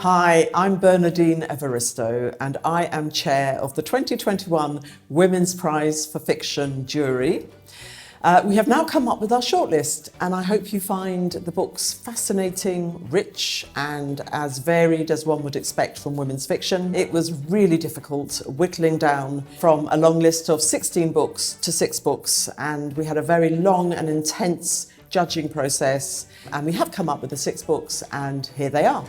Hi, I'm Bernardine Evaristo and I am chair of the 2021 Women's Prize for Fiction jury. We have now come up with our shortlist and I hope you find the books fascinating, rich and as varied as one would expect from women's fiction. It was really difficult whittling down from a long list of 16 books to 6 books, and we had a very long and intense judging process, and we have come up with the 6 books and here they are.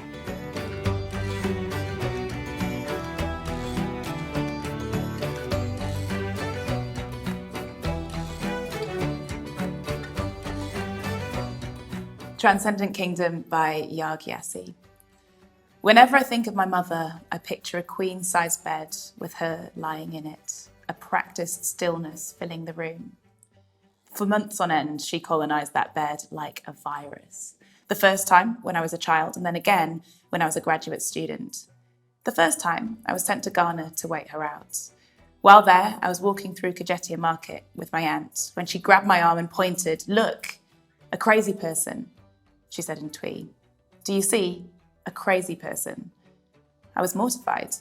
Transcendent Kingdom by Yaa Gyasi. Whenever I think of my mother, I picture a queen-sized bed with her lying in it, a practiced stillness filling the room. For months on end, she colonized that bed like a virus. The first time when I was a child, and then again when I was a graduate student. The first time, I was sent to Ghana to wait her out. While there, I was walking through Kajetia Market with my aunt when she grabbed my arm and pointed, "Look, a crazy person," she said in Twi. "Do you see? A crazy person." I was mortified.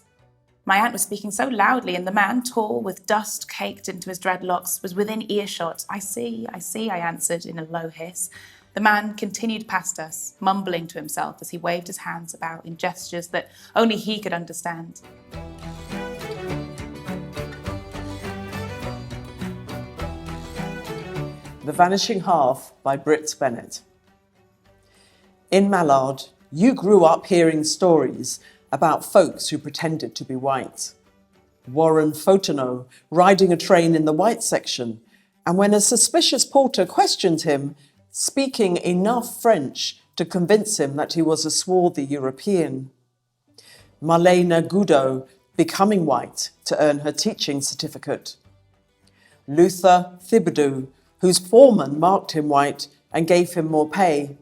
My aunt was speaking so loudly and the man, tall, with dust caked into his dreadlocks, was within earshot. I see, I answered in a low hiss. The man continued past us, mumbling to himself as he waved his hands about in gestures that only he could understand. The Vanishing Half by Britt Bennett. In Mallard, you grew up hearing stories about folks who pretended to be white. Warren Photono riding a train in the white section, and when a suspicious porter questioned him, speaking enough French to convince him that he was a swarthy European. Marlena Goudot becoming white to earn her teaching certificate. Luther Thibodeau, whose foreman marked him white and gave him more pay.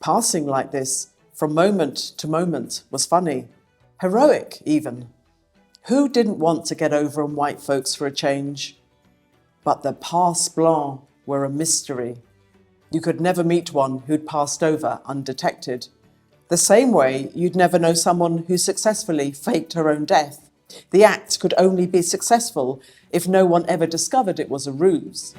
Passing like this, from moment to moment, was funny, heroic even. Who didn't want to get over on white folks for a change? But the Passe Blancs were a mystery. You could never meet one who'd passed over undetected. The same way you'd never know someone who successfully faked her own death. The act could only be successful if no one ever discovered it was a ruse.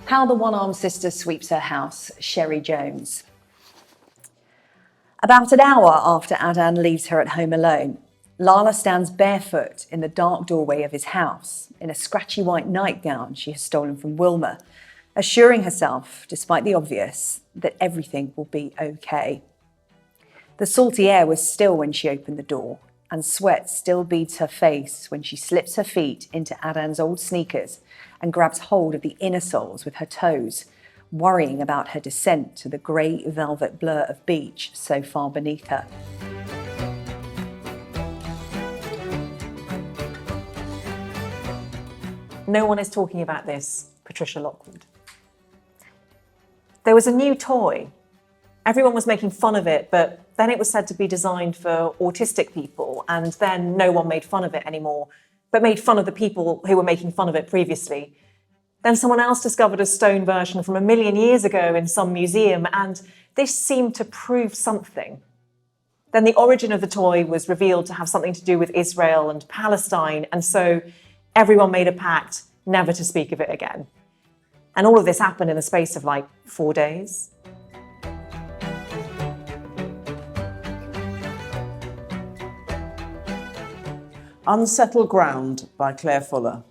How the OneArmed Sister Sweeps Her House, Sherry Jones. About an hour after Adan leaves her at home alone, Lala stands barefoot in the dark doorway of his house in a scratchy white nightgown she has stolen from Wilma, assuring herself, despite the obvious, that everything will be okay. The salty air was still when she opened the door, and sweat still beads her face when she slips her feet into Adan's old sneakers and grabs hold of the inner soles with her toes, worrying about her descent to the grey velvet blur of beach so far beneath her. No one is talking about this, Patricia Lockwood. There was a new toy. Everyone was making fun of it, but then it was said to be designed for autistic people, and then no one made fun of it anymore, but made fun of the people who were making fun of it previously. Then someone else discovered a stone version from 1,000,000 years ago in some museum, and this seemed to prove something. Then the origin of the toy was revealed to have something to do with Israel and Palestine, and so everyone made a pact never to speak of it again. And all of this happened in the space of 4 days. Unsettled Ground by Claire Fuller.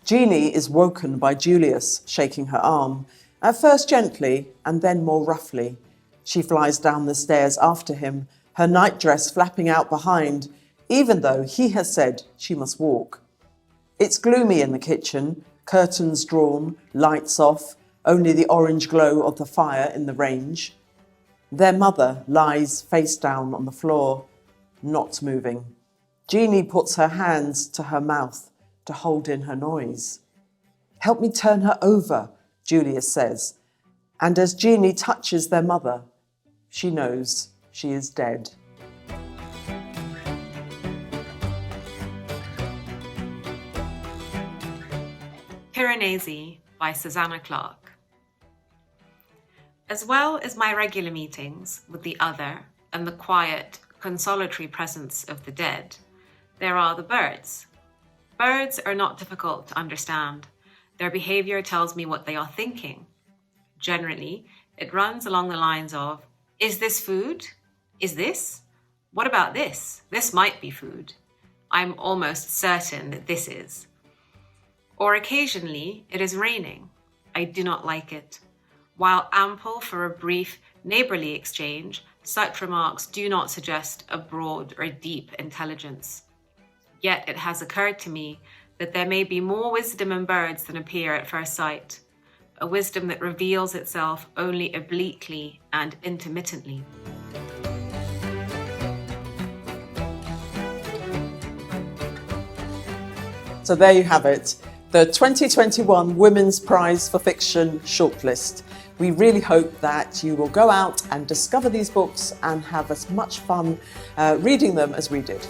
Jeannie is woken by Julius shaking her arm, at first gently and then more roughly. She flies down the stairs after him, her nightdress flapping out behind, even though he has said she must walk. It's gloomy in the kitchen, curtains drawn, lights off, only the orange glow of the fire in the range. Their mother lies face down on the floor, not moving. Jeannie puts her hands to her mouth to hold in her noise. "Help me turn her over," Julius says. And as Jeannie touches their mother, she knows she is dead. Piranesi by Susana Clarke. As well as my regular meetings with the other and the quiet, consolatory presence of the dead, there are the birds. Birds are not difficult to understand. Their behavior tells me what they are thinking. Generally, it runs along the lines of, is this food? Is this? What about this? This might be food. I'm almost certain that this is. Or occasionally, it is raining. I do not like it. While ample for a brief, neighbourly exchange, such remarks do not suggest a broad or deep intelligence. Yet it has occurred to me that there may be more wisdom in birds than appear at first sight, a wisdom that reveals itself only obliquely and intermittently. So there you have it, the 2021 Women's Prize for Fiction shortlist. We really hope that you will go out and discover these books and have as much fun reading them as we did.